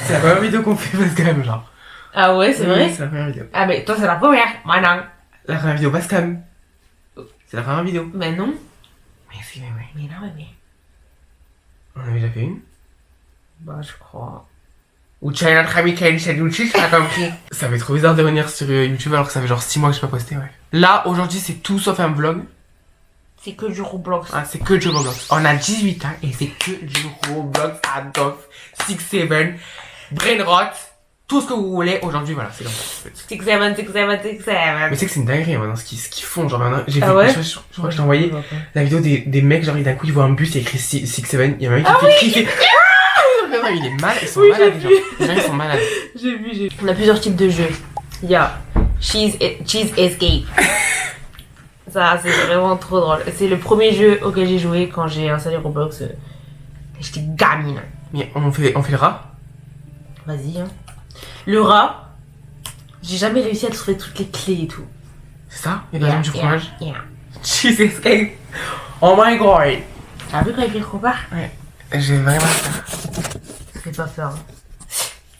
C'est la première vidéo qu'on fait parce que même genre. Ah ouais, c'est vrai? C'est la première vidéo. Ah mais toi c'est la première, moi non. La première vidéo basse cam. C'est la première vidéo. Mais non. Mais si, mais ouais. Mais non, mais... On avait déjà fait une. Bah je crois. Ou tu as notre ami qui a une chaîne YouTube, j'ai pas compris. Ça fait trop bizarre de revenir sur YouTube alors que ça fait genre 6 mois que j'ai pas posté, ouais. Là, aujourd'hui, c'est tout sauf un vlog. C'est que du Roblox. Ah, c'est que du Roblox. On a 18 ans et c'est que du Roblox, Adof, 6-7, Brainrot, tout ce que vous voulez. Aujourd'hui, voilà, c'est comme ça. 6-7. Mais tu sais que c'est une dinguerie maintenant ce qu'ils font. Genre maintenant, j'ai vu, ouais je crois que je t'ai envoyé la vidéo des mecs, genre d'un coup ils voient un bus et écrit 6-7. Il y a un mec qui fait il est mal, ils sont malades les gens. Les gens ils sont malades. J'ai vu. On a plusieurs types de jeux. Il y a Cheese Escape. Ça, c'est vraiment trop drôle. C'est le premier jeu auquel j'ai joué quand j'ai installé Roblox. J'étais gamine. Mais on fait le rat. Vas-y, hein. Le rat, j'ai jamais réussi à trouver toutes les clés et tout. C'est ça? Il y a du fromage. Yeah. Cheese escape. Oh my god. T'as vu quand il fait le combat? Ouais. J'ai vraiment peur. Ça fait pas peur. Hein.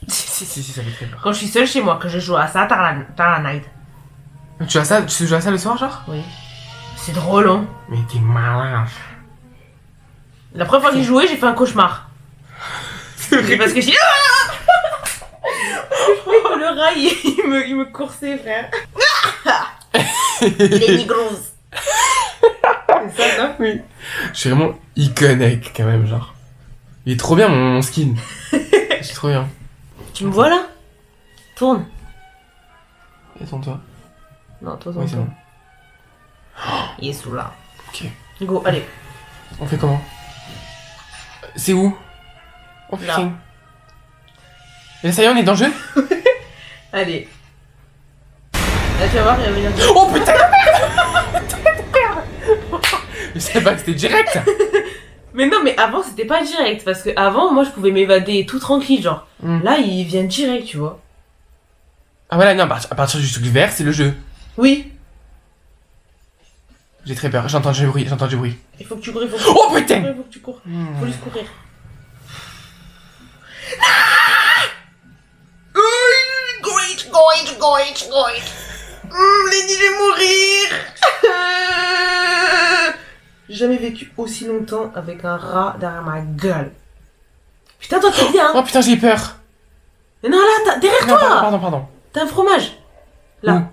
Si, ça fait très peur. Quand je suis seule chez moi, que je joue à ça, t'as la night. Tu joues à ça le soir, genre? Oui. C'est drôle, hein. Mais t'es malin. La première fois que j'ai joué, j'ai fait un cauchemar. C'est parce que j'ai... Je croyais que le rat, il me coursait, frère. Les nigros. C'est ça, non? Oui. Je suis vraiment iconique, quand même, genre. Il est trop bien, mon skin. C'est trop bien. Tu me vois, là? Tourne. Attends-toi. Non, toi, Oui, c'est bon. Il est sous là. Ok. Go, allez. On fait comment? C'est où? Oh Là. putain. Et ça y est, on est dans le jeu? Allez. Là, tu vas voir, il va venir. Oh putain! Je savais pas que c'était direct! Mais non, mais avant, c'était pas direct. Parce que avant, moi, je pouvais m'évader tout tranquille, genre. Là, il vient direct, tu vois. Ah voilà, non, à partir du truc vert, c'est le jeu. Oui. J'ai très peur, j'entends du bruit. Il faut que tu cours, Oh putain! Il faut que tu cours. Faut juste courir. Goït. Lenny, je vais mourir. J'ai jamais vécu aussi longtemps avec un rat derrière ma gueule. Putain, toi, t'es bien. Oh putain, j'ai peur! Mais non, là, derrière Non, toi. pardon. T'as un fromage. Là.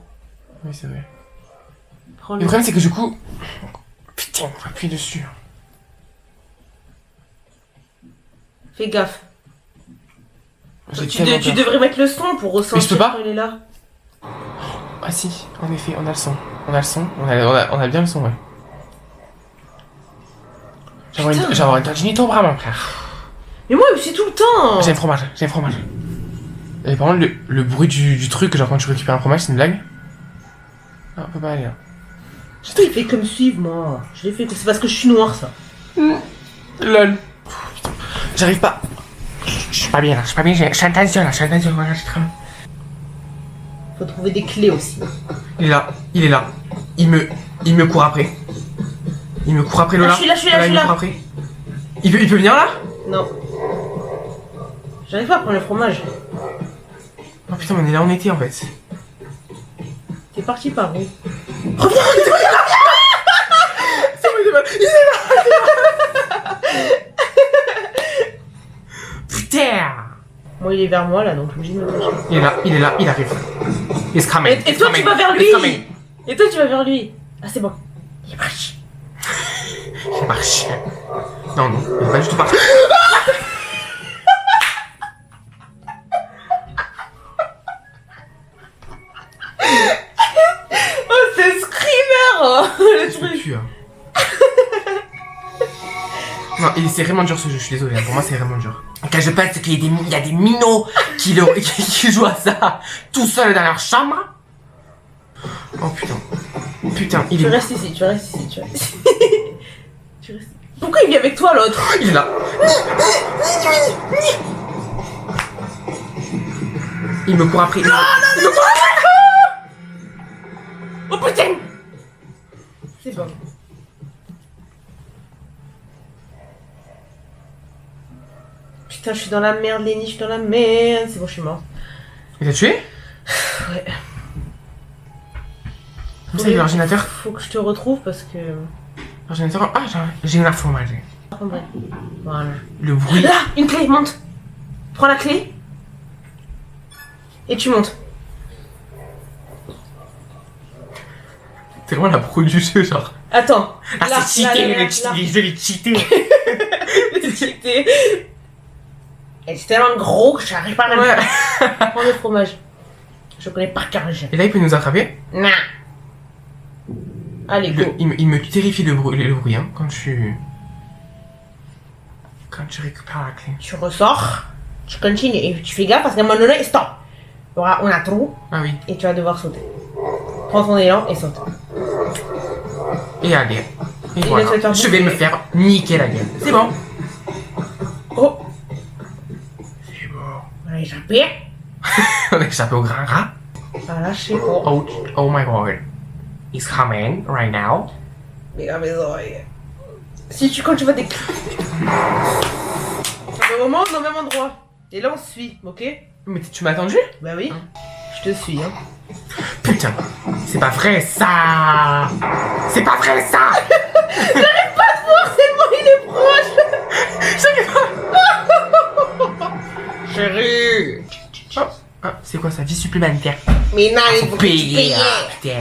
Oui, c'est vrai. Prends-le. Le problème, c'est que du coup... Putain, on va appuyer dessus. Fais gaffe. J'ai Tu tellement peur. devrais mettre le son pour ressentir Mais je peux pas. quand il est là. Ah si, en effet, on a le son. On a bien le son, ouais. J'ai avoir une tendinite au bras, mon frère. Mais moi, c'est tout le temps. J'ai un fromage. Et par contre, le bruit du truc, genre quand tu récupères un fromage, c'est une blague? Ah, on peut pas aller là. Putain, il fait comme suivre, moi. Je l'ai fait. C'est parce que je suis noire, ça. LOL. Putain, j'arrive pas. Je suis pas bien là, j'ai une tension là, voilà, je tremble. Faut trouver des clés aussi. Il est là. Il me court après. Lola. Je suis là. Il me court après. Il peut venir là? Non. J'arrive pas à prendre le fromage. Oh putain, mais on est là en été en fait. T'es parti par où? Reviens. C'est bon, il est là. Putain. Moi, il est vers moi, là, donc je me cacher. Il est là, il arrive. He's coming. Et toi, tu vas vers lui. Et toi, tu vas vers lui. Ah, c'est bon. Il est parti. Non, il est pas du tout parti. Oh, c'est Screamer. Le truc. Non, c'est vraiment dur ce jeu, je suis désolé, pour moi c'est vraiment dur. Quand je pense qu'il y a des minots qui jouent à ça tout seuls dans leur chambre. Oh putain, il est... Tu restes ici. Pourquoi il vient avec toi, l'autre? Il est là. Il me court après. Non. Oh putain. C'est bon. Putain, je suis dans la merde, Lenny, je suis dans la merde. C'est bon, je suis morte. Il t'a tué? Ouais. Comme ça, l'ordinateur. Faut que je te retrouve parce que... L'ordinateur. Ah, j'ai une information. Voilà. Le bruit. Là, une clé, monte. Prends la clé. Et tu montes. C'est vraiment la pro du jeu, genre. Attends. Ah, là, c'est cheaté, là, le là. jeu est cheaté. C'est cheaté. Et c'est tellement gros que j'arrive pas à le Ouais. Prends le fromage. Je connais par cœur le jeu. Et là, il peut nous attraper. Non. Allez, go. Il me terrifie le bruit, hein, quand tu récupères la clé. Tu ressors, tu continues et tu fais gaffe parce qu'à un moment donné, stop. Il y aura un trou Ah oui. et tu vas devoir sauter. Prends ton élan et saute. Et allez. Et là, voilà. tu vas te faire Je vais me faire niquer la gueule. C'est bon. Oh, C'est bon. on a échappé. On a échappé au grand rat. Voilà, je sais pas. Oh my god. He's coming right now. Mais à mes oreilles. Si tu quand tu vas des au moment, au même endroit. Et là, on se suit, ok? Mais tu m'as attendu? Bah oui. Je te suis, hein. Putain. C'est pas vrai ça. C'est pas vrai ça. Forcément, il est proche. Chérie. Oh. Ah, c'est quoi ça? Vie supplémentaire. Mais non, il Faut faut que tu payer. payes. Ah, putain.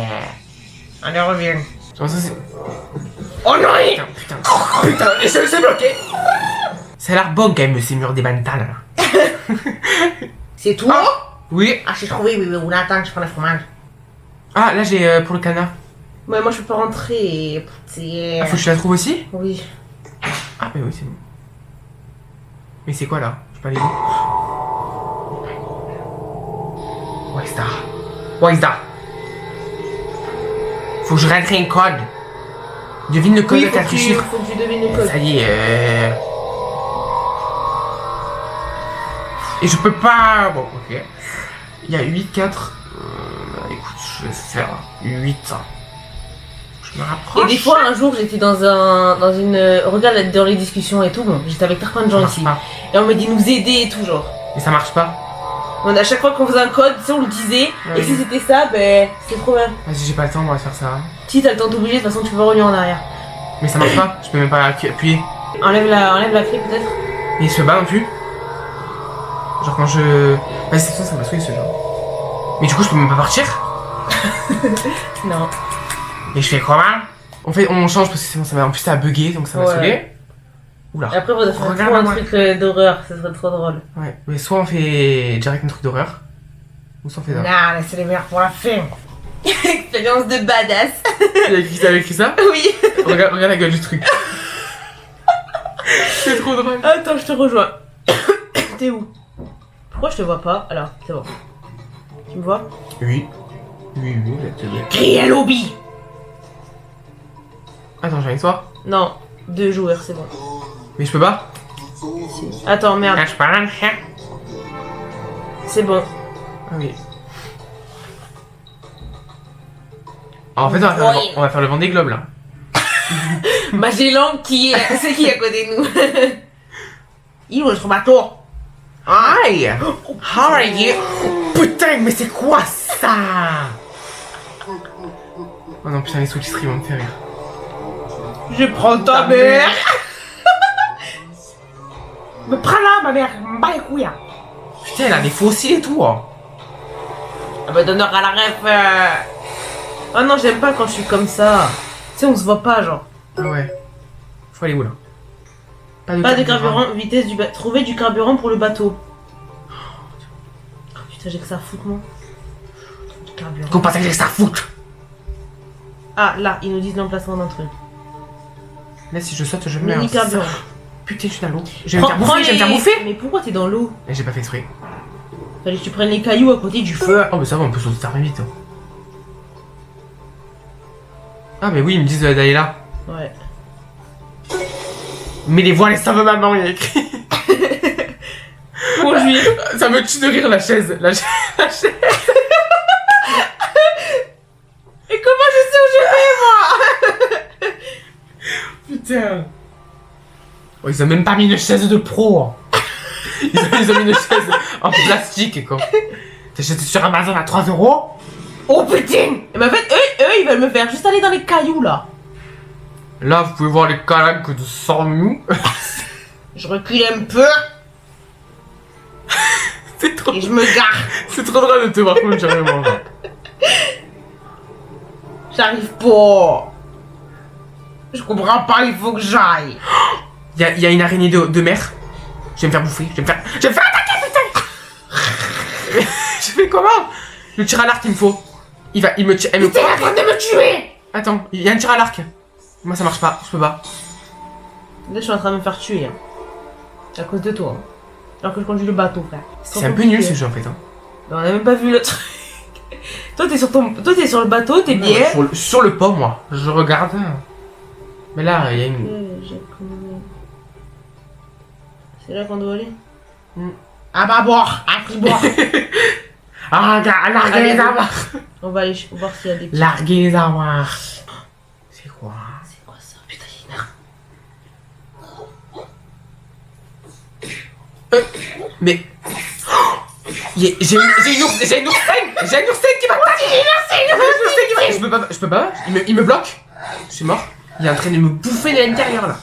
Allez, reviens. Comment ça c'est... Oh non, Putain. Putain. Et je suis bloqué. Ça a l'air bon quand même ces murs des mentales. c'est toi? Oui. Ah, j'ai trouvé, oui, on attend, je prends le fromage. Ah, là j'ai pour le canard. Ouais, moi je peux pas rentrer. C'est... Ah, faut que je la trouve aussi? Oui. Ah, mais oui, c'est bon. Mais c'est quoi là? Je peux aller où? What is that? What is that? Faut que je rentre un code. Devine le code Oui, de 4 chiffres. faut que tu devines le code. Ça y est, Et je peux pas... Bon, ok. Il y a 8, 4... écoute, je vais faire 8. Je me rapproche. Et des fois, un jour, j'étais dans une... Regarde, dans les discussions et tout, bon, j'étais avec plein de gens Ça marche ici. pas. Et on m'a dit nous aider et tout, genre. Mais ça marche pas. À chaque fois qu'on faisait un code, tu sais, on le disait. Ouais. Et si c'était ça, ben, c'est trop bien. Vas-y, j'ai pas le temps, on va faire ça. Si t'as le temps d'oublier, de toute façon, tu peux revenir en arrière. Mais ça marche pas, je peux même pas appuyer. Enlève la clé, peut-être. Mais il se bat non plus. Genre quand je... Vas-y, ça m'a saoulé ce genre. Mais du coup, je peux même pas partir. Non. Mais je fais comment? En fait, on change parce que sinon ça va... En plus, ça a bugué, donc ça m'a Ouais. saoulé. Oula. Et après, vous faire Regarde, trop un moi. truc d'horreur, ça serait trop drôle. Ouais, mais soit on fait direct un truc d'horreur, ou soit on fait ça. Non, laissez les meilleurs pour la fin. Expérience de badass. Il avait écrit ça? Oui. Regarde la gueule du truc. C'est trop drôle. Attends, je te rejoins. T'es où? Pourquoi je te vois pas? Alors, c'est bon. Tu me vois? Oui. Oui, là, c'est bien. Crie à lobby. Attends, j'ai avec toi. Non, 2 joueurs, c'est bon. Mais je peux pas? Si. Attends, merde. Ah, je peux rien faire. C'est bon. Ah oui. Alors, en fait, on va faire le Vendée Globe là. Magellan qui est... C'est qui à côté de nous? Il est où notre bateau? Hi! How are you? Putain, mais c'est quoi ça? Oh non, putain, les sous qui stream vont me faire rire. Je prends ta mère. Mais prends-la, ma mère. Bas les couilles. Putain, elle a des fossiles et tout. Hein. Ah bah donneur à la ref. Ah non, j'aime pas quand je suis comme ça. Tu sais, on se voit pas, genre. Ah ouais. Faut aller où là? Pas de carburant, vitesse du bateau. Trouver du carburant pour le bateau. Oh putain, j'ai que ça à foutre, moi. Du carburant. Qu'on passe avec ça fout. Ah, là, ils nous disent l'emplacement d'un truc. Là, si je saute, je meurs. Mini carburant. Putain, je suis dans l'eau. Je vais me faire bouffer, je vais me faire bouffer. Mais pourquoi t'es dans l'eau? Mais j'ai pas fait exprès. Fallait que tu prennes les cailloux à côté du feu. Oh, mais ça va, on peut sauter très vite. Hein. Ah, mais oui, ils me disent d'aller là. Ouais. Mais les voiles, ça veut maman, il y a écrit. Conduire. Ça me tue de rire la chaise. La chaise. Et comment je sais où je vais, moi? Putain. Oh, ils ont même pas mis une chaise de pro. Hein. Ils ont mis une chaise en plastique, quoi. T'achètes sur Amazon à 3 €. Oh putain! Mais en fait, eux, ils veulent me faire juste aller dans les cailloux là. Là, vous pouvez voir les calanques de sang mou. Je recule un peu C'est trop... et je me gare. C'est trop drôle de te voir comme vraiment là. J'arrive pas. Je comprends pas, il faut que j'aille. Y a une araignée de mer. Je vais me faire bouffer. Je vais me faire attaquer, putain. Je fais comment? Le tir à l'arc, il me faut. Il me tire. Elle me... T'es en train de me tuer. Attends, il y a un tir à l'arc. Moi, ça marche pas. Je peux pas. Là, je suis en train de me faire tuer. Hein. À cause de toi. Hein. Alors que je conduis le bateau, frère. C'est un peu nul ce jeu en fait. Hein. On a même pas vu le truc. Toi, t'es sur le bateau, t'es bien. Sur le pont, moi. Je regarde. Mais là, il y a une. C'est là qu'on doit aller. À bâbord, à tribord. Ah, larguez les avoirs. On va aller voir s'il y a des petits... Larguez les avoirs. C'est quoi? C'est quoi ça? Putain, il y a une Mais... J'ai une oursine qui m'attaque. Je peux pas. Il me bloque. Je suis mort. Il est en train de me bouffer de l'intérieur là.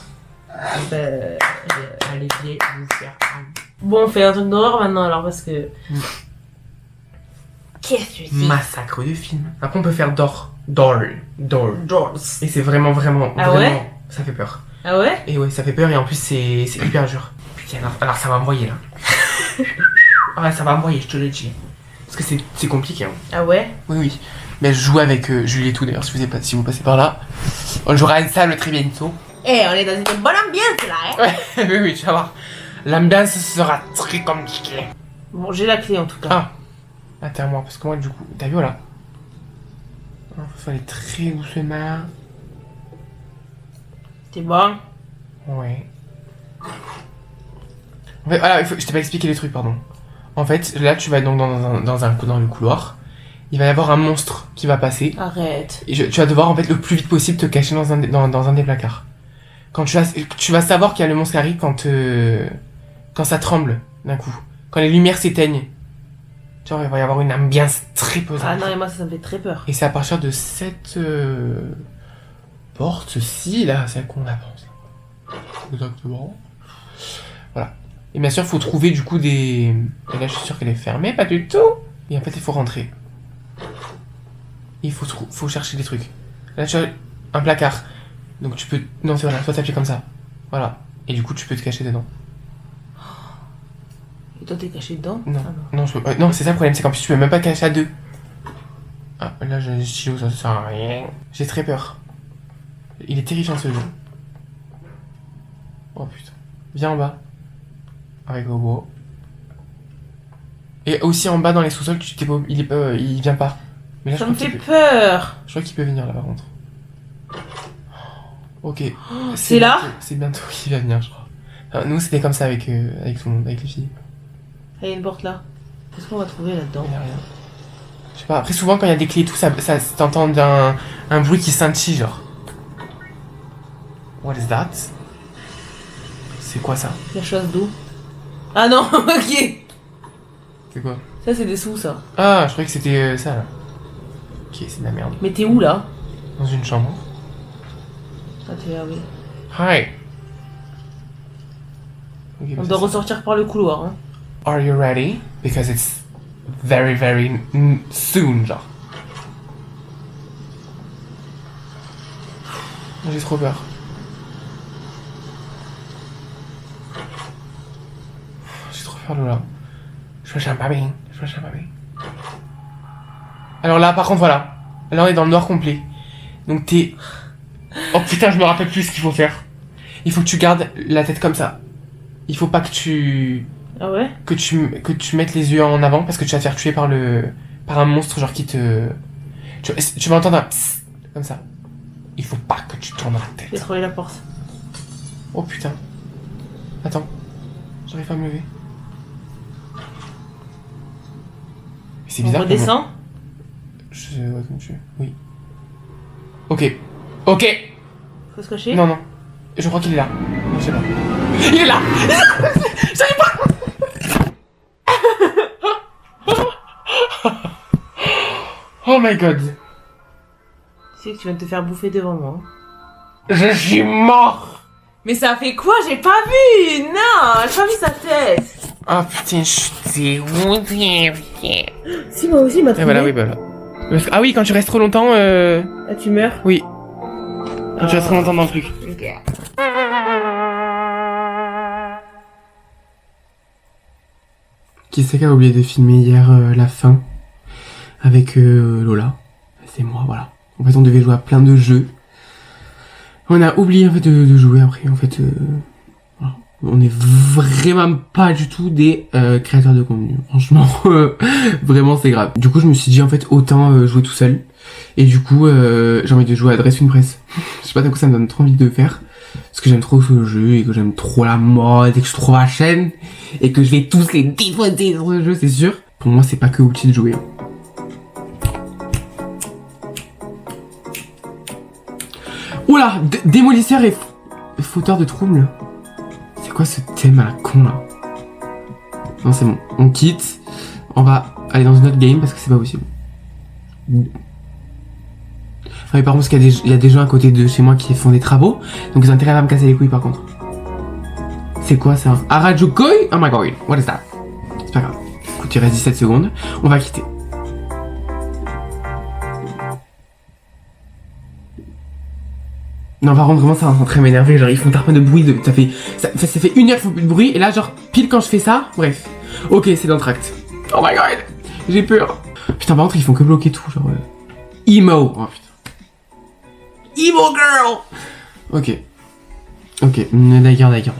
Allez, viens vous faire. Bon, on fait un truc d'horreur maintenant alors parce que... Qu'est-ce que c'est? Massacre de film. Après on peut faire Door. Doors. Et c'est vraiment, Ah vraiment, ouais? ça fait peur. Ah ouais? Et ouais, ça fait peur et en plus c'est hyper dur. Putain, alors ça va envoyer là. Ah ouais, ça va envoyer, je te le dis. Parce que c'est compliqué. Hein. Ah ouais? Oui. Mais je joue avec Julie et tout d'ailleurs, si vous passez par là. On jouera à ça le très bientôt. Eh, on est dans une bonne ambiance là, hein? Ouais, oui, tu vas voir. L'ambiance sera très compliquée. Bon, j'ai la clé en tout cas. Ah, attends moi, parce que moi du coup, t'as vu là? Il faut aller très doucement. T'es bon? Ouais. En fait, voilà, je t'ai pas expliqué les trucs, pardon. En fait, là, tu vas donc dans le couloir. Il va y avoir un monstre qui va passer. Arrête. Et tu vas devoir, en fait, le plus vite possible te cacher dans un des placards. Quand tu vas savoir qu'il y a le monstre qui arrive quand ça tremble d'un coup. Quand les lumières s'éteignent. Tu vois, il va y avoir une ambiance très pesante. Ah non, et moi ça me fait très peur. Et c'est à partir de cette porte-ci, là, celle qu'on avance. Exactement. Voilà. Et bien sûr, il faut trouver du coup des... Et là, je suis sûr qu'elle est fermée, pas du tout. Et en fait, il faut rentrer. Et il faut chercher des trucs. Là, tu as un placard. Donc tu peux... Non, c'est voilà, toi t'appuies comme ça. Voilà. Et du coup, tu peux te cacher dedans. Et toi t'es caché dedans? Non, Ah non, je peux... non, c'est ça le problème, c'est qu'en plus, tu peux même pas cacher à deux. Ah, là, j'ai un stylo, ça sert à rien. J'ai très peur. Il est terrifiant, ce jeu. Oh putain. Viens en bas. Avec Gobo. Et aussi en bas dans les sous-sols, il vient pas. Mais là, ça je me crois fait qu'il peur. Je crois qu'il peut venir là par contre. Ok. C'est là? C'est bientôt qu'il va venir, je crois. Enfin, nous, c'était comme ça avec tout le monde, avec les filles. Il y a une porte là. Qu'est-ce qu'on va trouver là-dedans? Il n'y a rien. Je sais pas, après, souvent quand il y a des clés et tout, ça t'entends un bruit qui scintille, genre. What is that? C'est quoi ça? La chasse d'eau. Ah non, ok. C'est quoi? Ça c'est des sous ça. Ah, je croyais que c'était ça là. Ok, c'est de la merde. Mais t'es où là? Dans une chambre. Ah t'es là, oui. Hi! Okay, On doit ressortir par le couloir, hein. Are you ready? Because it's very, very soon, genre. J'ai trop peur. J'ai trop peur, Lola. Je cherche un bébé. Alors là, par contre, voilà. Là, on est dans le noir complet. Donc t'es... Oh putain, je me rappelle plus ce qu'il faut faire. Il faut que tu gardes la tête comme ça. Il faut pas que tu... Ah ouais? Que tu mettes les yeux en avant parce que tu vas te faire tuer par un monstre genre qui te... Tu vas entendre un psst, comme ça. Il faut pas que tu tournes la tête. J'ai trouvé la porte. Oh putain. Attends. J'arrive pas à me lever. C'est bizarre. On redescend? Ouais, comme tu veux. Oui. Ok. Faut se cacher? Non. Je crois qu'il est là. Non, je sais pas. Il est là. J'arrive pas. Oh my god. Tu sais que tu viens de te faire bouffer devant moi. Je suis mort. Mais ça fait quoi? J'ai pas vu. Non, j'ai pas vu sa tête. Oh putain, je suis dégoûtée. Si, moi aussi, il m'a Et trouvé. voilà, oui, voilà. Ah oui, quand tu restes trop longtemps, Ah, tu meurs? Oui. Quand tu restes trop longtemps dans le truc. Ok. Qui c'est qui a oublié de filmer hier la fin avec Lola? C'est moi, voilà. En fait, on devait jouer à plein de jeux. On a oublié en fait de jouer après. En fait, voilà. On est vraiment pas du tout des créateurs de contenu. Franchement, vraiment c'est grave. Du coup, je me suis dit en fait autant jouer tout seul. Et du coup, j'ai envie de jouer à Dress une presse. Je sais pas, d'un coup ça me donne trop envie de faire. Parce que j'aime trop ce jeu et que j'aime trop la mode et que je trouve la chaîne et que je vais tous les défoncer sur ce jeu, c'est sûr. Pour moi, c'est pas que outil de jouer. Oula, démolisseur et fauteur de troubles. C'est quoi ce thème à la con là? Non, c'est bon, on quitte. On va aller dans une autre game parce que c'est pas possible. Non mais par contre, parce qu'il y a des gens à côté de chez moi qui font des travaux, donc ils ont intérêt à me casser les couilles par contre. C'est quoi ça? Harajuku? Oh my god, what is that? C'est pas grave. Écoute, il reste 17 secondes. On va quitter. Non, par contre, vraiment, ça va très m'énerver. Genre, ils font un peu de bruit. Ça fait 1 heure qu'ils font plus de bruit. Et là, genre, pile quand je fais ça, bref. Ok, c'est l'entracte. Oh my god, j'ai peur. Putain, par contre, ils font que bloquer tout. Genre, emo. Oh putain. Emo girl. Ok. Ok, d'accord.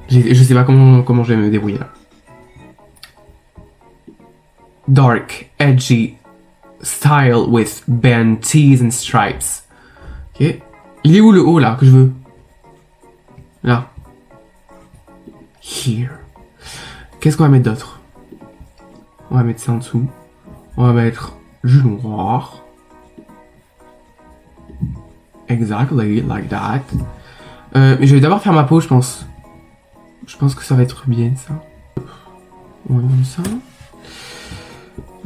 Je sais pas comment je vais me débrouiller là. Dark, edgy style with band tees and stripes. Ok. Il est où le haut là que je veux? Là. Here. Qu'est-ce qu'on va mettre d'autre? On va mettre ça en dessous. On va mettre du noir. Exactly like that. Mais je vais d'abord faire ma peau, je pense. Je pense que ça va être bien ça. On va comme ça.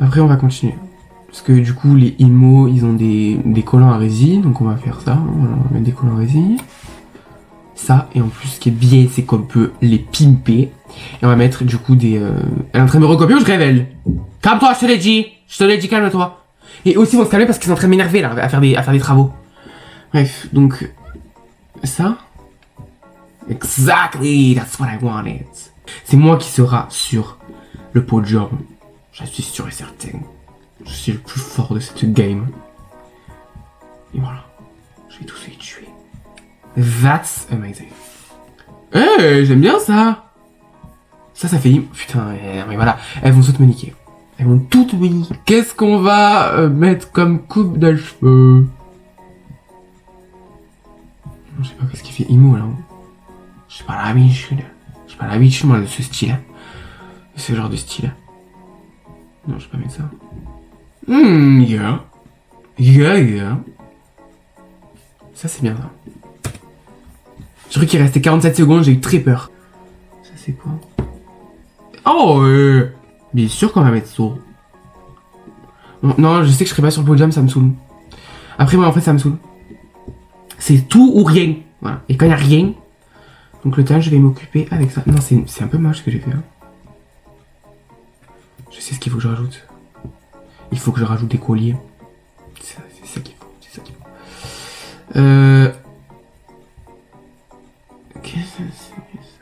Après on va continuer. Parce que du coup les emo ils ont des collants à résine. Donc on va faire ça. Voilà, on va mettre des collants à résine. Ça, et en plus ce qui est bien c'est qu'on peut les pimper. Et on va mettre du coup des... Elle est en train de me recopier ou je révèle? Calme-toi, je te l'ai dit, calme-toi. Et aussi ils vont se calmer parce qu'ils sont en train de m'énerver là, à faire des travaux. Bref, donc... Ça. Exactly, that's what I wanted. C'est moi qui sera sur le podium. Je suis sûr et certain. Je suis le plus fort de cette game. Et voilà. Je vais tous les tuer. That's amazing. Hey, j'aime bien ça. Ça fait... Putain, mais voilà. Elles vont toutes me niquer. Elles vont toutes me niquer. Qu'est-ce qu'on va mettre comme coupe de cheveux? Je sais pas qu'est-ce qu'il fait emo là. Je suis pas l'habitude. J'ai pas l'habitude moi de ce style. De ce genre de style. Non, je vais pas mettre ça. Yeah. Ça c'est bien ça. Je crois qu'il restait 47 secondes, j'ai eu très peur. Ça c'est quoi? Oh bien sûr qu'on va mettre ça. Non, je sais que je serai pas sur le podium, ça me saoule. Après moi en fait ça me saoule. C'est tout ou rien. Voilà. Et quand il n'y a rien, donc le temps je vais m'occuper avec ça. Non, c'est un peu moche ce que j'ai fait. Hein. Je sais ce qu'il faut que je rajoute. Il faut que je rajoute des colliers. C'est ça qu'il faut. C'est ça qu'il faut. Qu'est-ce que c'est ça?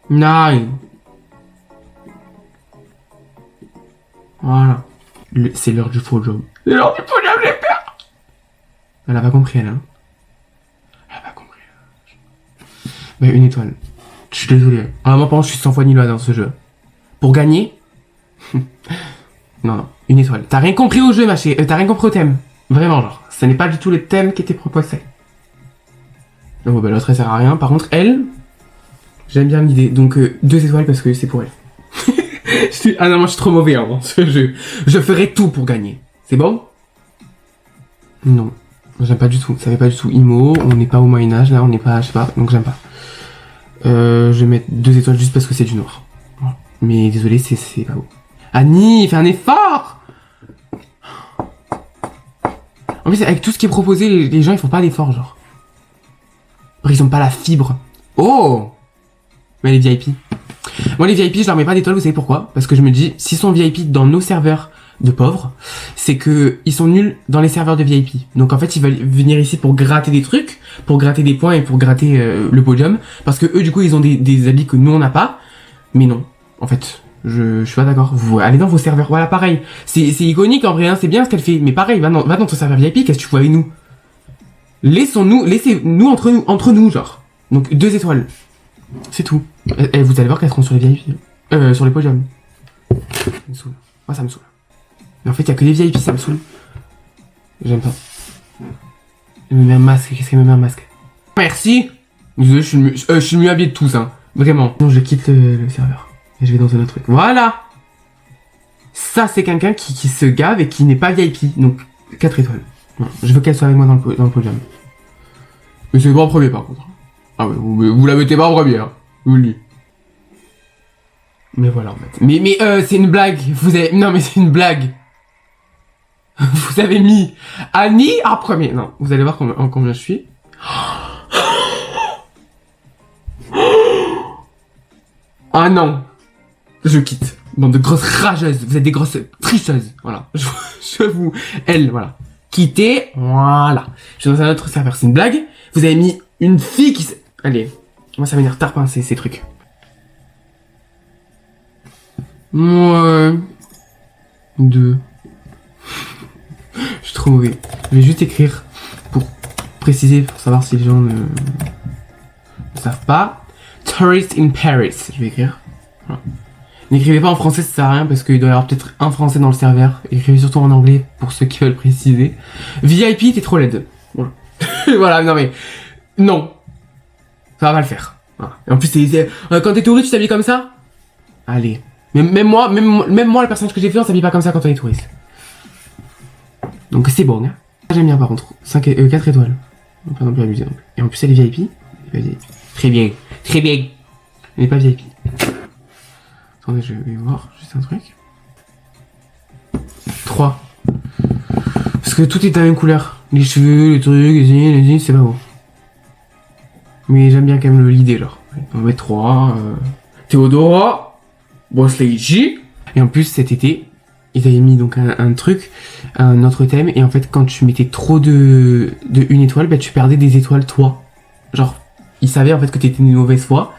Non. Voilà. C'est l'heure du faux job. C'est l'heure du faux job, j'ai peur. Elle a pas compris, elle, hein. Elle a pas compris. Mais une étoile. Je suis désolé. Ah, moi, par contre, je suis 100 fois nul dans ce jeu. Pour gagner non, une étoile. T'as rien compris au jeu, ma chérie. T'as rien compris au thème. Vraiment, genre. Ce n'est pas du tout le thème qui était proposé. Bon, bah, l'autre, elle sert à rien. Par contre, elle, j'aime bien l'idée. Donc, 2 étoiles parce que c'est pour elle. Ah non, moi je suis trop mauvais dans ce jeu. Je ferai tout pour gagner. C'est bon? Non. J'aime pas du tout. Ça fait pas du tout emo. On n'est pas au Moyen-Âge là. On n'est pas. Je sais pas. Donc j'aime pas. Je vais mettre 2 étoiles juste parce que c'est du noir. Voilà. Mais désolé, c'est pas beau. Annie, fais un effort! En plus, avec tout ce qui est proposé, les gens ils font pas d'effort, genre. Ils ont pas la fibre. Oh! Mais les VIP. Moi, les VIP, je leur mets pas d'étoiles, vous savez pourquoi? Parce que je me dis, s'ils sont VIP dans nos serveurs de pauvres, c'est que ils sont nuls dans les serveurs de VIP. Donc en fait, ils veulent venir ici pour gratter des trucs, pour gratter des points et pour gratter le podium. Parce que eux, du coup, ils ont des habits que nous, on n'a pas. Mais non, en fait, je suis pas d'accord. Vous allez dans vos serveurs. Voilà, pareil. C'est iconique en vrai, hein, c'est bien ce qu'elle fait. Mais pareil, va dans ton serveur VIP, qu'est-ce que tu fous avec nous? Laissez-nous entre nous, genre. Donc 2 étoiles. C'est tout. Et vous allez voir qu'elles seront sur les VIP. Sur les podiums. Ça me saoule. Moi, ça me saoule. Mais en fait, il y a que les VIP, ça me saoule. J'aime pas. Elle me met un masque. Qu'est-ce qu'elle me met un masque? Merci. Désolé, je suis le mieux habillé de tous, hein. Vraiment. Non, je quitte le serveur. Et je vais dans un autre truc. Voilà. Ça, c'est quelqu'un qui se gave et qui n'est pas VIP. Donc, 4 étoiles. Non, je veux qu'elle soit avec moi dans le podium. Mais c'est pas en premier, par contre. Ah ouais, vous la mettez pas en premier, hein. Je vous le dis. Mais voilà, en fait. Mais c'est une blague. Non, mais c'est une blague. Vous avez mis Annie en premier. Non, vous allez voir combien je suis. Ah non. Je quitte. Bande de grosses rageuses. Vous êtes des grosses tricheuses. Voilà. Je vous... Elle, voilà. Quittez. Voilà. Je suis dans un autre serveur. C'est une blague. Vous avez mis une fille qui... Allez. Moi, ça m'énerve tarpin, ces trucs. Ouais. 2. Je suis trop mauvais. Je vais juste écrire pour préciser, pour savoir si les gens ne savent pas. Tourist in Paris. Je vais écrire. Voilà. N'écrivez pas en français, ça sert à rien parce qu'il doit y avoir peut-être un français dans le serveur. Écrivez surtout en anglais pour ceux qui veulent préciser. VIP, t'es trop laide. Voilà. Voilà, non mais... Non. Ça va pas le faire. Voilà. Et en plus, quand t'es touriste, tu t'habilles comme ça? Allez. Même moi, le personnage que j'ai fait, on s'habille pas comme ça quand on est touriste. Donc c'est bon, hein. J'aime bien par contre. 4 étoiles. On peut pas non plus abuser. Donc. Et en plus, elle est VIP. Très bien. Très bien. Elle n'est pas VIP. Attendez, je vais voir juste un truc. 3. Parce que tout est de la même couleur. Les cheveux, les trucs, c'est pas beau. Mais j'aime bien quand même l'idée, genre. On va mettre 3. Théodora. Boss Lady. Et en plus, cet été, ils avaient mis donc un truc, un autre thème. Et en fait, quand tu mettais trop de une étoile, bah, tu perdais des étoiles, toi. Genre, ils savaient en fait que t'étais une mauvaise foi.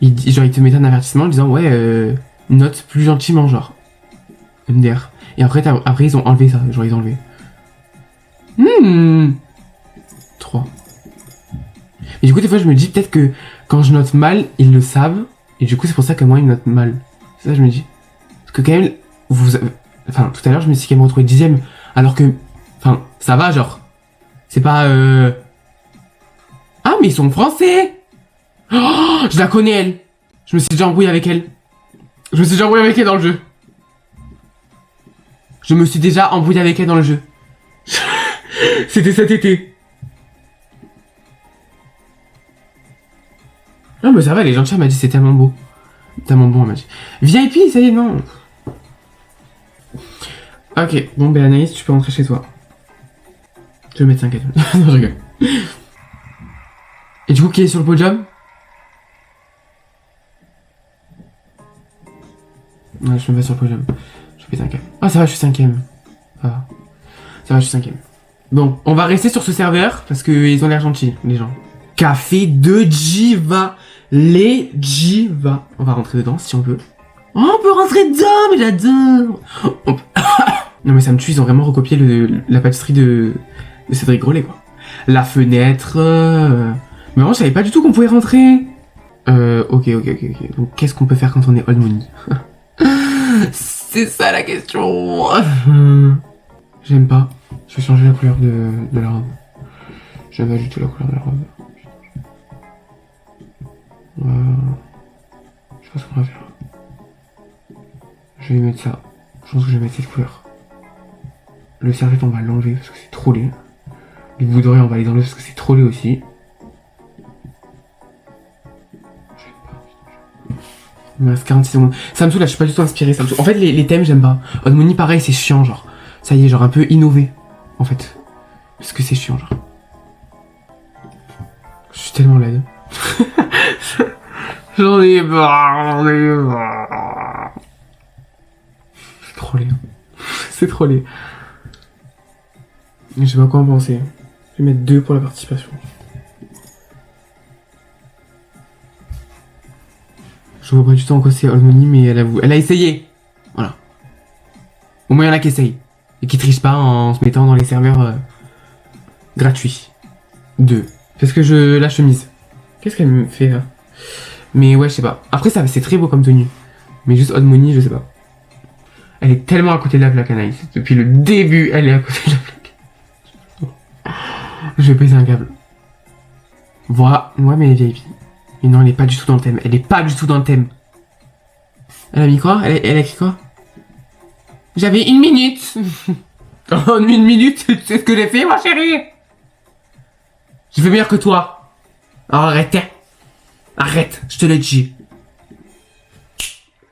Ils te mettaient un avertissement en disant, ouais, note plus gentiment, genre. MDR. Et après, ils ont enlevé ça. Genre, ils ont enlevé. 3. Et du coup, des fois, je me dis peut-être que quand je note mal, ils le savent. Et du coup, c'est pour ça que moi, ils notent mal. C'est ça, je me dis. Parce que quand même, enfin, tout à l'heure, je me suis quand même retrouvé 10ème. Alors que, enfin, ça va, genre. C'est pas, Ah, mais ils sont français! Oh, je la connais, elle. Je me suis déjà embrouillé avec elle. Je me suis déjà embrouillé avec elle dans le jeu. Je me suis déjà embrouillé avec elle dans le jeu. C'était cet été. Non, mais ça va, les gens de chat m'a dit c'est tellement beau. Tellement bon, elle m'a dit. VIP, ça y est, non. Ok, bon, ben Anaïs, tu peux rentrer chez toi. Je vais mettre 5 étoiles. Non, je rigole. Et du coup, qui est sur le podium? Ouais, je me mets sur le podium. Je fais 5ème. Ah, ça va, je suis 5ème. Ça va. Ça va, je suis 5ème. Bon, on va rester sur ce serveur parce qu'ils ont l'air gentils, les gens. Café de Jiva. Les Jiva. On va rentrer dedans si on peut. Oh, on peut rentrer dedans, mais j'adore. Non, mais ça me tue, ils ont vraiment recopié la pâtisserie de Cédric Grolet, quoi. La fenêtre. Mais moi, je savais pas du tout qu'on pouvait rentrer. Ok. Donc, qu'est-ce qu'on peut faire quand on est old money? C'est ça la question. J'aime pas. Je vais changer la couleur de la robe. J'aime pas du tout la couleur de la robe. Je sais pas ce qu'on va faire. Je vais mettre ça. Je pense que je vais mettre cette couleur. Le serviette, on va l'enlever parce que c'est trop laid. Les bouts d'oreilles, on va les enlever parce que c'est trop laid aussi. Il me reste 46 secondes. Ça me saoule, là, je suis pas du tout inspiré. Ça me saoule. En fait, les thèmes, j'aime pas. Odd Money, pareil, c'est chiant, genre. Ça y est, genre un peu innové, en fait. Parce que c'est chiant, genre. Je suis tellement laide. J'en ai marre, C'est trop laid. C'est trop laid. Je sais pas quoi en penser. Je vais mettre 2 pour la participation. Je vois pas du tout en quoi c'est Odd Money, mais elle a essayé. Voilà. Au moins il y en a qui essayent. Et qui trichent pas en se mettant dans les serveurs gratuits. 2. Parce que la chemise. Qu'est-ce qu'elle me fait là? Mais ouais, je sais pas. Après, ça, c'est très beau comme tenue. Mais juste Odd Money, je sais pas. Elle est tellement à côté de la plaque, Anaïs. Depuis le début, elle est à côté de la plaque. Je vais péter un câble. Voilà. Ouais, mais elle est VIP. Mais non, elle est pas du tout dans le thème. Elle est pas du tout dans le thème. Elle a mis quoi? Elle a écrit quoi? J'avais 1 minute. En 1 minute, tu sais ce que j'ai fait, ma chérie? Je fais meilleur que toi. Alors arrête. Arrête, je te l'ai dit.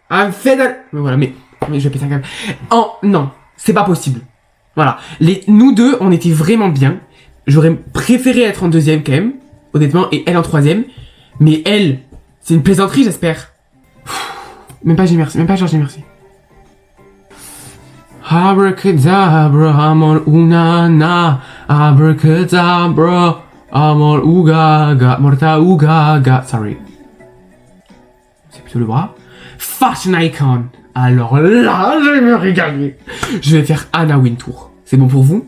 I'm fed up. Mais voilà, mais je vais péter un câble. Oh, non, c'est pas possible. Voilà. Nous deux, on était vraiment bien. J'aurais préféré être en 2e quand même, honnêtement, et elle en 3e. Mais elle, c'est une plaisanterie, j'espère. Même pas j'ai merci, même pas genre j'ai merci. Abracadabra, amol unana, abracadabra, amol ugaga, morta ugaga. Sorry. C'est plutôt le bras. Fashion Icon. Alors là, je vais me régaler. Je vais faire Anna Wintour. C'est bon pour vous?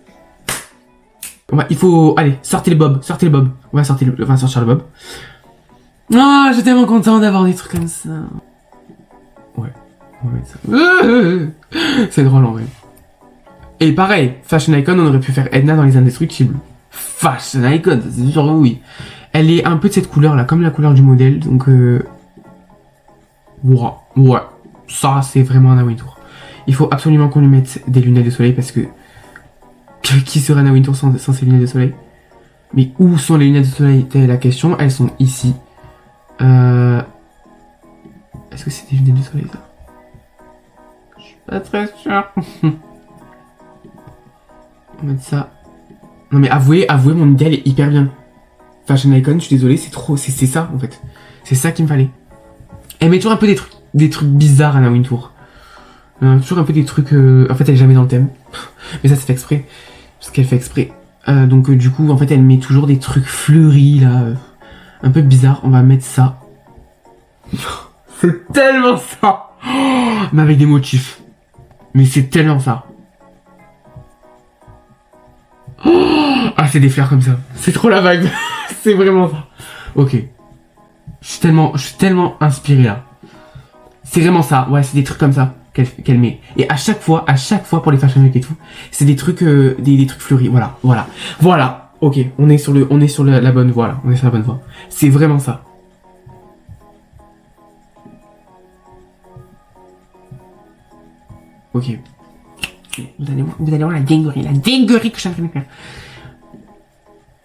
Il faut... Allez, sortez le bob, sortez le bob. On va sortir le bob. Ah, je suis tellement content d'avoir des trucs comme ça. Ouais, on va mettre ça. C'est drôle en vrai. Et pareil, Fashion Icon, on aurait pu faire Edna dans Les Indestructibles. Fashion Icon, c'est sûr oui. Elle est un peu de cette couleur là, comme la couleur du modèle, donc ouais, ça c'est vraiment Anna Wintour. Il faut absolument qu'on lui mette des lunettes de soleil parce que... Qui serait Anna Wintour sans ses lunettes de soleil? Mais où sont les lunettes de soleil? Telle est la question, elles sont ici. Est-ce que c'est des lunettes de soleil ça? Je suis pas très sûr. On va mettre ça. Non mais avouez, mon idéal est hyper bien. Fashion Icon, je suis désolé, c'est trop, c'est ça en fait. C'est ça qu'il me fallait. Elle met toujours un peu des trucs bizarres Anna Wintour. Toujours un peu des trucs... En fait elle est jamais dans le thème. Mais ça c'est fait exprès. Parce qu'elle fait exprès. Donc du coup en fait elle met toujours des trucs fleuris là. Un peu bizarre. On va mettre ça. C'est tellement ça. Mais avec des motifs. Mais c'est tellement ça. Ah c'est des fleurs comme ça. C'est trop la vibe. C'est vraiment ça. Ok. Je suis tellement inspiré là. C'est vraiment ça. Ouais, c'est des trucs comme ça qu'elle met. Et à chaque fois pour les fashion week et tout, c'est des trucs des trucs fleuris. Voilà. Ok, on est sur la bonne voie là. On est sur la bonne voie. C'est vraiment ça. Ok. Vous allez voir la dinguerie que je suis en train de faire.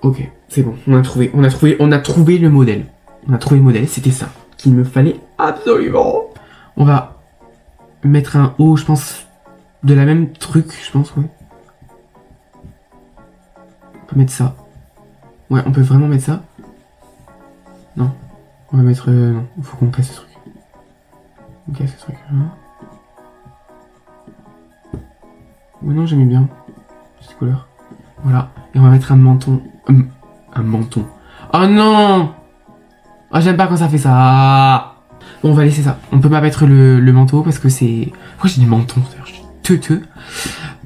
Ok, c'est bon. On a trouvé le modèle. C'était ça qu'il me fallait absolument. On va mettre un haut, je pense, de la même truc, je pense, ouais. On peut mettre ça. Ouais, on peut vraiment mettre ça. Non. On va mettre... non, il faut qu'on casse ce truc. On casse ce truc. Hein. Ouais, non, j'aimais bien. Cette couleur. Voilà. Et on va mettre un menton. Un menton. Oh non! Oh, j'aime pas quand ça fait ça. Bon, on va laisser ça. On peut pas mettre le manteau parce que c'est... Pourquoi j'ai dit menton? Je suis teuteux.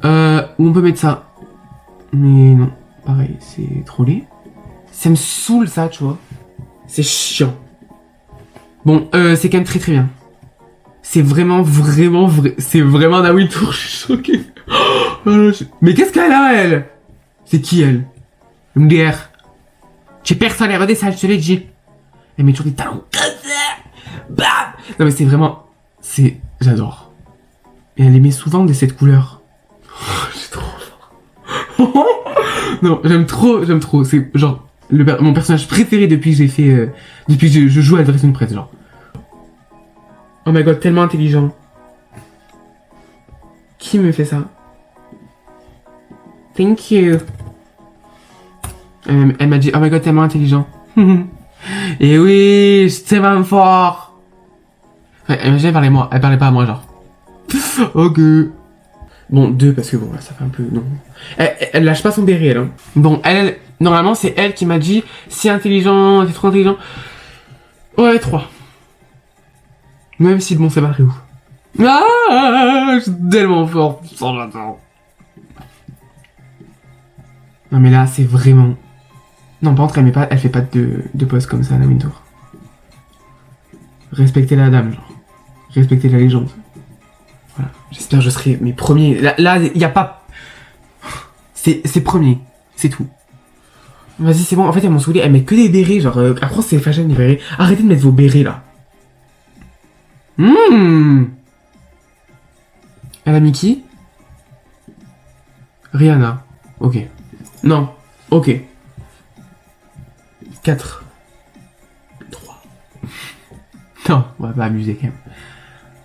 Ou on peut mettre ça. Mais non. Pareil, c'est trop laid. Ça me saoule ça, tu vois. C'est chiant. Bon, c'est quand même très très bien. C'est vraiment vrai. C'est vraiment Anna Wintour, je suis choqué. Mais qu'est-ce qu'elle a, elle? C'est qui, elle? MDR. J'ai personne, regardez ça, je te l'ai dit. Elle met toujours des talons. Bam! Non mais c'est vraiment... J'adore. Et elle les met souvent de cette couleur. J'ai trop fort. Non, j'aime trop. C'est genre mon personnage préféré depuis que j'ai fait... depuis que je joue à la direction de presse, genre. Oh my god, tellement intelligent. Qui me fait ça? Thank you. Elle m'a dit, oh my god, tellement intelligent. Et oui, c'est même fort. Ouais, elle parlait moi, elle parlait pas à moi, genre. Ok. Bon, 2, parce que bon, là, ça fait un peu... Non. Elle lâche pas son béret, elle. Hein. Bon, elle, normalement, c'est elle qui m'a dit, si intelligent, t'es trop intelligent. Ouais, 3. Même si, bon, c'est pas très ouf. Ah, je suis tellement fort. Non, mais là, c'est vraiment... Non, par contre, elle fait pas de pause comme ça, la Wintour. Respectez la dame, genre. Respectez la légende. Voilà. J'espère que je serai mes premiers. Là, y a pas. C'est premier. C'est tout. Vas-y, c'est bon. En fait, elles m'ont saoulé. Elles mettent que des bérets. Genre, après, c'est fashion, les bérets. Arrêtez de mettre vos bérets, là. Elle a mis qui? Rihanna. Ok. Non. Ok. 4. 3. Non, on va pas abuser quand même.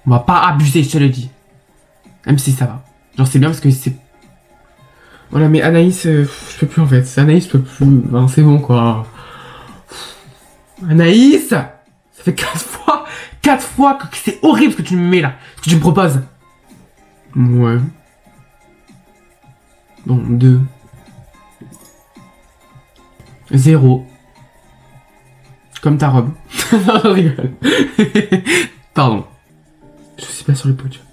On va pas abuser, je te le dis. Même si ça va. Genre c'est bien parce que c'est... Voilà, mais Anaïs, je peux plus en fait. Anaïs, je peux plus. Ben, c'est bon quoi. Anaïs, ça fait 4 fois. 4 fois que c'est horrible ce que tu me mets là. Ce que tu me proposes. Ouais. Bon, 2. 0. Comme ta robe. Non, je rigole. Pardon. Je suis pas sur le podium.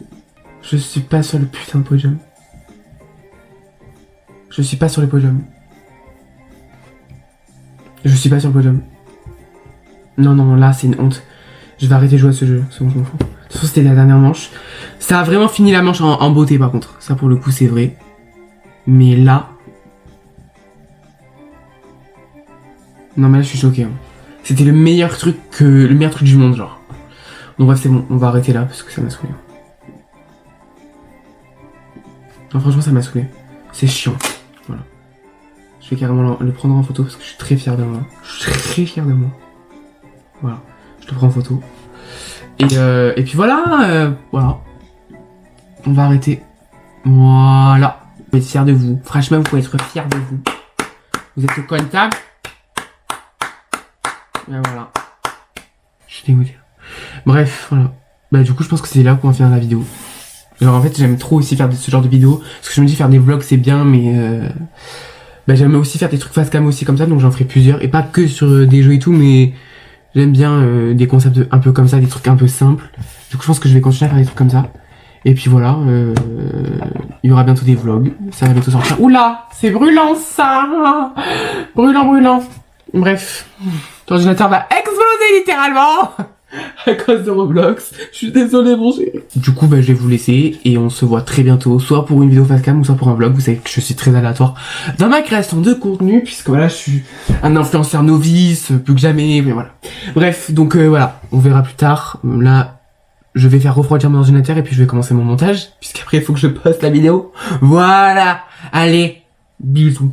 Je suis pas sur le putain de podium. Je suis pas sur le podium. Je suis pas sur le podium. Non, non, là, c'est une honte. Je vais arrêter de jouer à ce jeu. C'est bon, je m'en fous. De toute façon, c'était la dernière manche. Ça a vraiment fini la manche en beauté, par contre. Ça, pour le coup, c'est vrai. Mais là... Non, mais là, je suis choqué. Hein. C'était le meilleur truc du monde, genre. Donc bref, c'est bon. On va arrêter là, parce que ça m'a saoulé. Non, franchement, ça m'a saoulé. C'est chiant. Voilà. Je vais carrément le prendre en photo, parce que je suis très fier de moi. Je suis très fier de moi. Voilà. Je le prends en photo. Et puis voilà. Voilà. On va arrêter. Voilà. Vous pouvez être fier de vous. Franchement, vous pouvez être fier de vous. Vous êtes comptable. Et voilà. Je suis dégoûté. Bref, voilà. Bah du coup, je pense que c'est là qu'on va finir la vidéo. Genre en fait, j'aime trop aussi faire ce genre de vidéos. Parce que je me dis faire des vlogs c'est bien, mais... Bah j'aime aussi faire des trucs face cam aussi comme ça, donc j'en ferai plusieurs. Et pas que sur des jeux et tout, mais... J'aime bien des concepts un peu comme ça, des trucs un peu simples. Du coup, je pense que je vais continuer à faire des trucs comme ça. Et puis voilà, il y aura bientôt des vlogs. Ça va bientôt sortir. Oula, c'est brûlant ça. Brûlant, brûlant. Bref, l'ordinateur va exploser littéralement à cause de Roblox. Je suis désolé mon chéri. Du coup, bah, je vais vous laisser et on se voit très bientôt, soit pour une vidéo facecam ou soit pour un vlog. Vous savez que je suis très aléatoire dans ma création de contenu puisque voilà, je suis un influenceur novice, plus que jamais, mais voilà. Bref, donc voilà, on verra plus tard. Là, je vais faire refroidir mon ordinateur et puis je vais commencer mon montage puisqu'après il faut que je poste la vidéo. Voilà, allez, bisous.